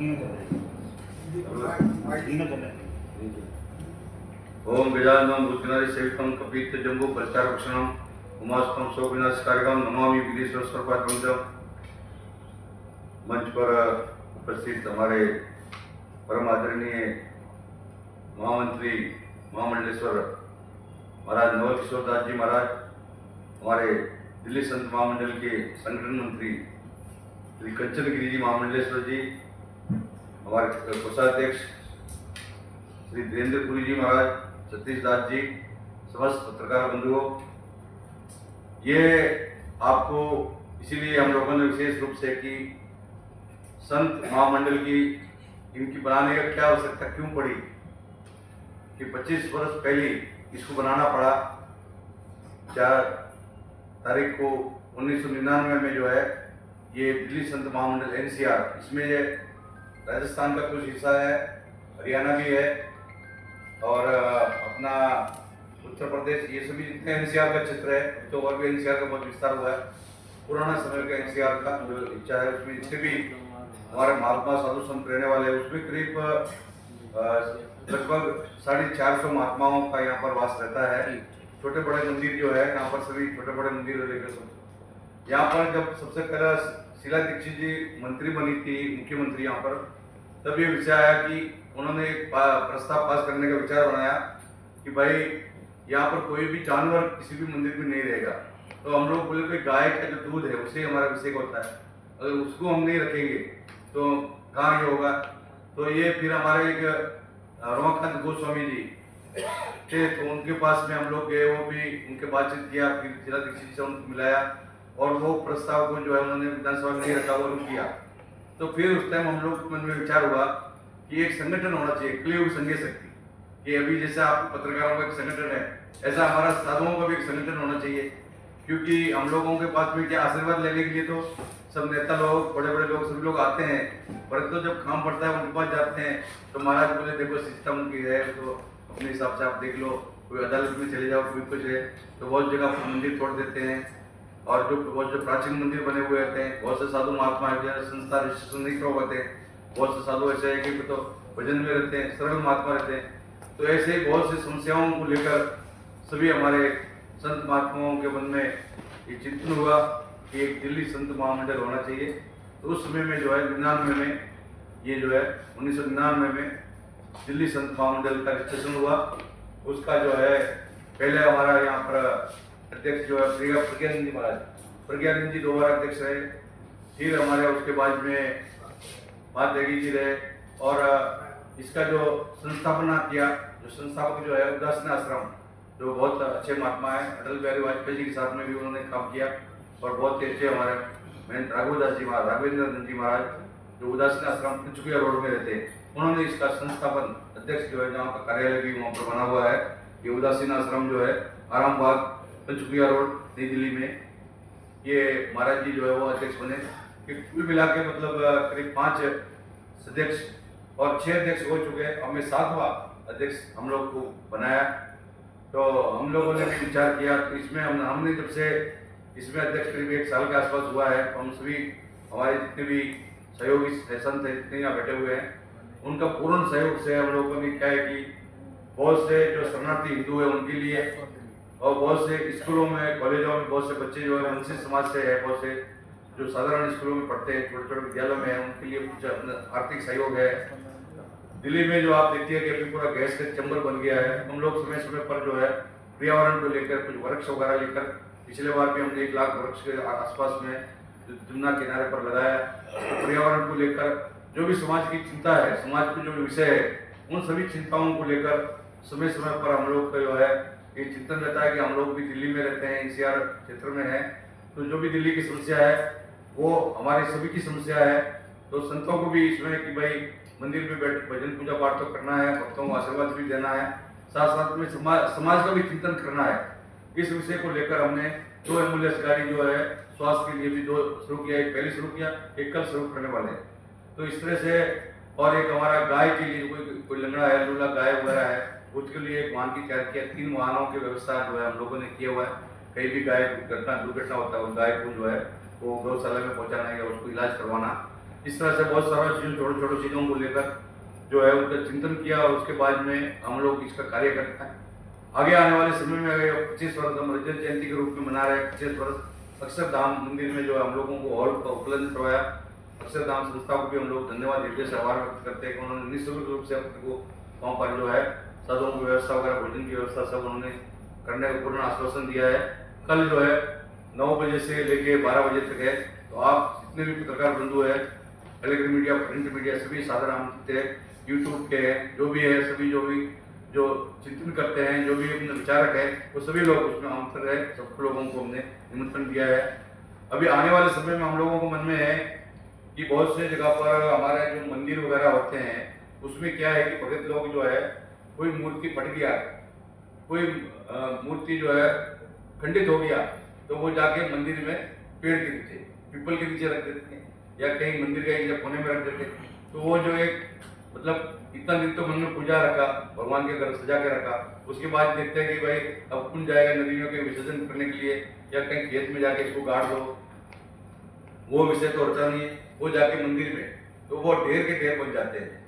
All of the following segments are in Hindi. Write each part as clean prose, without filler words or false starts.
ओम गजाननं भूतगणाधि सेवितं कपीत जम्बो प्रचारभक्षणं उमास्तं शोकविनाशकारकं नमामि विदेश्वर सर्वपात्रं। मंच पर उपस्थित हमारे परम आदरणीय महामंत्री महामंडलेश्वर महाराज नवल किशोर दास जी महाराज, हमारे दिल्ली संत महामंडल के संगठन मंत्री श्री कंचन गिरी जी महामंडलेश्वर जी, हमारे कोषाध्यक्ष श्री वीरेंद्र पुरी जी महाराज, सतीश दास जी, समस्त पत्रकार बंधुओं, ये आपको इसीलिए हम लोगों ने विशेष रूप से कि संत महामंडल की इनकी बनाने का क्या आवश्यकता क्यों पड़ी कि 25 वर्ष पहले इसको बनाना पड़ा। 4 तारीख को 1999 में जो है ये दिल्ली संत महामंडल NCR, इसमें राजस्थान का कुछ हिस्सा है, हरियाणा भी है और अपना उत्तर प्रदेश, ये सभी जितने NCR का क्षेत्र है, तो और भी NCR का बहुत विस्तार हुआ है। पुराना समय का NCR का जो इच्छा है उसमें जितने भी हमारे महात्मा साधु संत रहने वाले हैं उसमें करीब लगभग 450 महात्माओं का यहाँ पर वास रहता है। छोटे बड़े मंदिर जो है यहाँ पर सभी छोटे बड़े मंदिर लेकर यहाँ पर जब सबसे पहला शीला दीक्षित जी मंत्री बनी थी, मुख्यमंत्री यहाँ पर, तब ये विषय आया कि उन्होंने एक प्रस्ताव पास करने का विचार बनाया कि भाई यहाँ पर कोई भी जानवर किसी भी मंदिर में नहीं रहेगा। तो हम लोग बोले कि गाय का जो दूध है उसे हमारा विषय होता है, अगर उसको हम नहीं रखेंगे तो कहाँ ये होगा। तो ये फिर हमारे एक रमाकांत गोस्वामी जी थे, तो उनके पास में हम लोग गए, वो भी उनके बातचीत किया, फिर शीला दीक्षित से उनको मिलाया और वो प्रस्ताव को जो है उन्होंने विधानसभा में नहीं रखा, वो रुक किया। तो फिर उस टाइम हम लोग मन में विचार हुआ कि एक संगठन होना चाहिए, कलियुग संघीय शक्ति, कि अभी जैसे आप पत्रकारों का एक संगठन है ऐसा हमारा साधुओं का भी एक संगठन होना चाहिए। क्योंकि हम लोगों के पास में क्या आशीर्वाद लेने के लिए तो सब नेता लोग, बड़े बड़े लोग, सभी लोग आते हैं, परंतु जब काम पड़ता है उनके पास जाते हैं तो महाराज बोले देखो सिस्टम की है तो अपने हिसाब से आप देख लो, कोई अदालत में चले जाओ, कोई कुछ है, तो बहुत जगह मंदिर तोड़ देते हैं। और जो बहुत जो प्राचीन मंदिर बने हुए रहते हैं, बहुत से साधु महात्मा संस्था रजिस्ट्रेशन नहीं करवाते हैं, बहुत से साधु ऐसे है कि तो भजन में रहते हैं, सरल महात्मा रहते हैं। तो ऐसे ही बहुत सी समस्याओं को लेकर सभी हमारे संत महात्माओं के मन में ये चिंतन हुआ कि एक दिल्ली संत महामंडल होना चाहिए। तो उस समय में जो है 99 में ये जो है 1999 में दिल्ली संत महामंडल का रजिस्ट्रेशन हुआ। उसका जो है पहले हमारा यहाँ पर अध्यक्ष जो है प्रज्ञानंद जी महाराज, प्रज्ञानंद जी 2 बार अध्यक्ष रहे, फिर हमारे उसके बाद में महात्यागी जी रहे और इसका जो संस्थापना किया, जो संस्थापक जो है उदासीन आश्रम, जो बहुत अच्छे महात्मा है, अटल बिहारी वाजपेयी जी के साथ में भी उन्होंने काम किया और बहुत अच्छे हमारे राघवेंद्र जी महाराज जो उदासीन आश्रम पंचकुला रोड में रहते हैं, उन्होंने इसका संस्थापन अध्यक्ष जो है, जहाँ का कार्यालय भी वहाँ पर बना हुआ है, ये उदासीन आश्रम जो है आरामबाग पंचकुला रोड नई दिल्ली में, ये महाराज जी जो है वो अध्यक्ष बने। कुल मिला के मतलब करीब 5 अध्यक्ष और 6 अध्यक्ष हो चुके हैं, हमें 7वां अध्यक्ष हम लोग को बनाया। तो हम लोगों ने भी विचार किया, तो इसमें हमने जब से इसमें अध्यक्ष करीब 1 साल के आसपास हुआ है, तो हम सभी हमारे जितने भी सहयोगी संत है जितने यहाँ बैठे हुए हैं, उनका पूर्ण सहयोग से हम लोगों ने क्या है कि बहुत से जो शरणार्थी हिंदू है उनके लिए और बहुत से स्कूलों में, कॉलेजों में बहुत से बच्चे जो है वंचित समाज से है, बहुत से जो साधारण स्कूलों में पढ़ते हैं, छोटे छोटे विद्यालयों में है, उनके लिए कुछ आर्थिक सहयोग है। दिल्ली में जो आप देखिए कि अभी पूरा गैस का चैम्बर बन गया है, हम लोग समय समय पर जो है पर्यावरण को लेकर कुछ वृक्ष वगैरह लेकर, पिछले बार भी हमने 1 लाख वृक्ष के आसपास में जमुना किनारे पर लगाया। तो पर्यावरण को लेकर जो भी समाज की चिंता है, समाज के जो विषय है, उन सभी चिंताओं को लेकर समय समय पर हम लोग का जो है ये चिंतन रहता है कि हम लोग भी दिल्ली में रहते हैं, NCR क्षेत्र में है, तो जो भी दिल्ली की समस्या है वो हमारी सभी की समस्या है। तो संतों को भी इसमें कि भाई मंदिर में बैठ भजन पूजा पाठ तो करना है, भक्तों को आशीर्वाद भी देना है, साथ साथ में समाज का भी चिंतन करना है। इस विषय को लेकर हमने 2 एम्बुलेंस गाड़ी जो है स्वास्थ्य के लिए भी 2 शुरू किया, एक पहले शुरू किया, एक कल शुरू करने वाले हैं। तो इस तरह से और एक हमारा गाय के लिए कोई लंगड़ा है, लूला गाय वगैरह है, उसके लिए एक वाहन की तैयार किया। 3 वाहनों की व्यवस्था जो है हम लोगों ने किया हुआ है। कहीं भी गाय दुर्घटना होता है, उस गाय को जो है वो गौशाला में पहुंचाना है या उसको इलाज करवाना, इस तरह से बहुत सारा चीज़ों छोटे छोटे चीज़ों को लेकर जो है उनका चिंतन किया और उसके बाद में हम लोग इसका कार्य करते हैं। आगे आने वाले समय में अगर 25 वर्ष हम रजत जयंती के रूप में मना रहे हैं, 25 वर्ष अक्षरधाम मंदिर में जो है हम लोगों को हॉल का उपलब्ध करवाया। अक्षरधाम संस्था को भी हम लोग धन्यवाद देते हैं, आभार व्यक्त करते हैं कि उन्होंने निःशुल्क रूप से अपने को वहाँ पर जो है साधुओं की व्यवस्था वगैरह, भोजन की व्यवस्था सब उन्होंने करने का पूर्ण आश्वासन दिया है। कल जो है 9 बजे से लेके 12 बजे तक है, तो आप जितने भी पत्रकार बंधु है, इलेक्ट्रिक मीडिया, प्रिंट मीडिया, सभी साधारण आमंत्रित है, यूट्यूब के हैं, जो भी है, सभी जो चिंतन करते हैं, जो भी अपने विचारक है, वो सभी लोग उसमें आमंत्रित है। सब लोगों को हमने निमंत्रण दिया है। अभी आने वाले समय में हम लोगों को मन में है कि बहुत से जगह पर हमारे जो मंदिर वगैरह होते हैं उसमें क्या है कि भगत लोग जो है कोई मूर्ति फट गया, कोई मूर्ति जो है खंडित हो गया, तो वो जाके मंदिर में पेड़ के नीचे, पीपल के नीचे रख देते हैं या कहीं मंदिर के एक कोने में रख देते हैं। तो वो जो एक मतलब इतना दिन तो मन में पूजा रखा, भगवान के घर सजा के रखा, उसके बाद देखते हैं कि भाई अब कौन जाएगा नदियों के विसर्जन करने के लिए या कहीं खेत में जाके इसको गाड़ दो, वो विषय तो होता नहीं है। वो जाके मंदिर में तो वो ढेर के ढेर बन जाते हैं।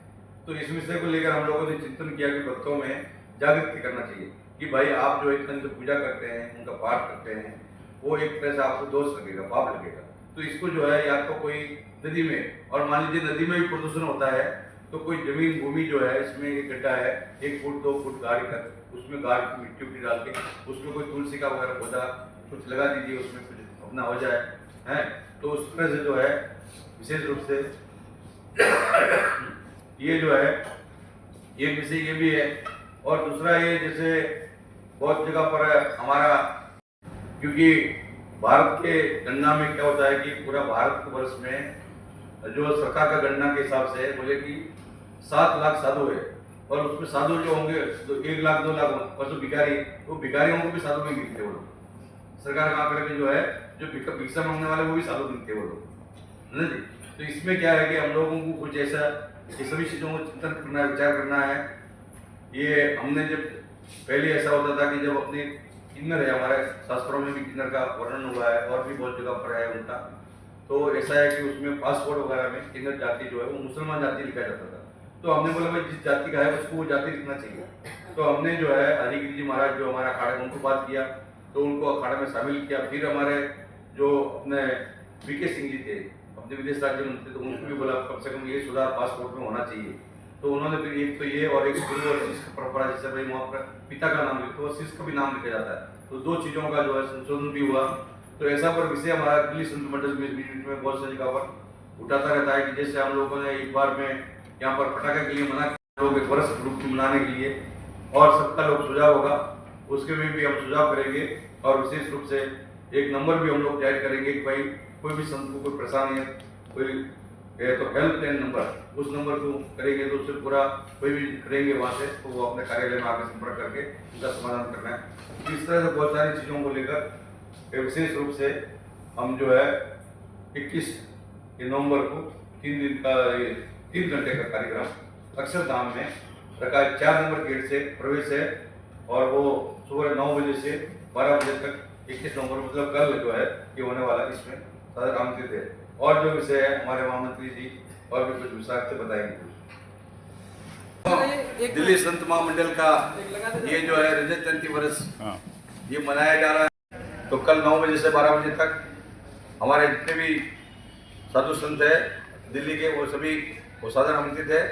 तो इस विषय को लेकर हम लोगों ने चिंतन किया कि भक्तों में जागृति करना चाहिए कि भाई आप जो इतना जो पूजा करते हैं, उनका पाठ करते हैं, वो एक तरह से आपको दोष लगेगा, पाप लगेगा। तो इसको जो है या तो कोई नदी में, और मान लीजिए नदी में भी प्रदूषण होता है, तो कोई जमीन भूमि जो है इसमें एक गड्ढा है 1 फुट 2 फुट गाड़ कर, उसमें गाड़ की मिट्टी उट्टी डाल के उसमें कोई तुलसी का वगैरह पौधा कुछ लगा दीजिए, उसमें कुछ अपना हो जाए है। तो उस तरह से जो है विशेष रूप से ये जो है एक विषय ये भी है। और दूसरा ये जैसे बहुत जगह पर हमारा, क्योंकि भारत के गणना में क्या होता है कि पूरा भारत वर्ष में जो सरकार का गणना के हिसाब से बोले कि 7 लाख साधु है, और उसमें साधु जो होंगे तो 1 लाख 2 लाख, और जो भिखारी, वो भिखारियों को भी साधु नहीं गिनते वो लोग। सरकार के आंकड़े में जो है जो भिक्षा मांगने वाले वो भी साधु गिनते वो लोग, है ना जी। तो इसमें क्या है कि हम लोगों को कुछ ऐसा ये सभी चीज़ों को चिंतन करना है, विचार करना है। ये हमने जब पहले ऐसा होता था कि जब अपने किन्नर है, हमारे शास्त्रों में भी किन्नर का वर्णन हुआ है और भी बहुत जगह पर है उनका, तो ऐसा है कि उसमें पासपोर्ट वगैरह में किन्नर जाति जो है वो मुसलमान जाति लिखा जाता था। तो हमने बोला भाई जिस जाति का है उसको वो जाति लिखना चाहिए। तो हमने जो है हरिगिरी जी महाराज जो हमारे अखाड़े में उनको बात किया, तो उनको अखाड़े में शामिल किया। फिर हमारे जो अपने वीके सिंह जी थे, अपने विदेश राज्य मंत्री, तो उनको भी बोला कम से कम ये सुधार पासपोर्ट में होना चाहिए। तो उन्होंने फिर एक तो ये और एक गुरु और शिष्य की परंपरा, जैसे भाई वहाँ पर पिता का नाम लिखते हो, शिष्य का भी नाम लिखा जाता है, तो 2 चीज़ों का जो है संशोधन भी हुआ। तो ऐसा पर विषय हमारा दिल्ली संत मंडल में बहुत सी जगह पर उठाता रहता है कि जैसे हम लोगों ने एक बार में यहाँ पर पटाखे के लिए मना किया, लोग एक वर्ष ग्रुप मनाने के लिए, और सबका लोग सुझाव होगा, उसके में भी हम सुझाव करेंगे। और विशेष रूप से एक नंबर भी हम लोग जारी करेंगे कि भाई कोई भी संत को कोई परेशानी है, कोई तो हेल्पलाइन नंबर, उस नंबर को करेंगे तो उससे पूरा कोई भी करेंगे वहाँ से, तो वो अपने कार्यालय में आकर संपर्क करके उनका समाधान करना है। इस तरह से बहुत सारी चीज़ों को लेकर विशेष रूप से हम जो है 21 नवंबर को 3 घंटे का कार्यक्रम अक्षरधाम में रखा है। 4 नंबर गेट से प्रवेश है, और वो सुबह 9 बजे से 12 बजे तक 21 नवंबर मतलब कल जो है ये होने वाला, इसमें सारे आमंत्रित है। और जो विषय है हमारे महामंत्री जी और भी कुछ विस्तार से बताएंगे। तो दिल्ली संत महामंडल का ये जो है रजत जयंती वर्ष ये मनाया जा रहा है। तो कल 9 बजे से 12 बजे तक हमारे जितने भी साधु संत है दिल्ली के, वो सभी वो साधारण आमंत्रित है।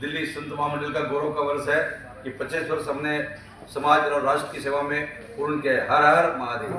दिल्ली संत महामंडल का गौरव का वर्ष है कि 25 वर्ष हमने समाज और राष्ट्र की सेवा में पूर्ण किया है। हर हर महादेव।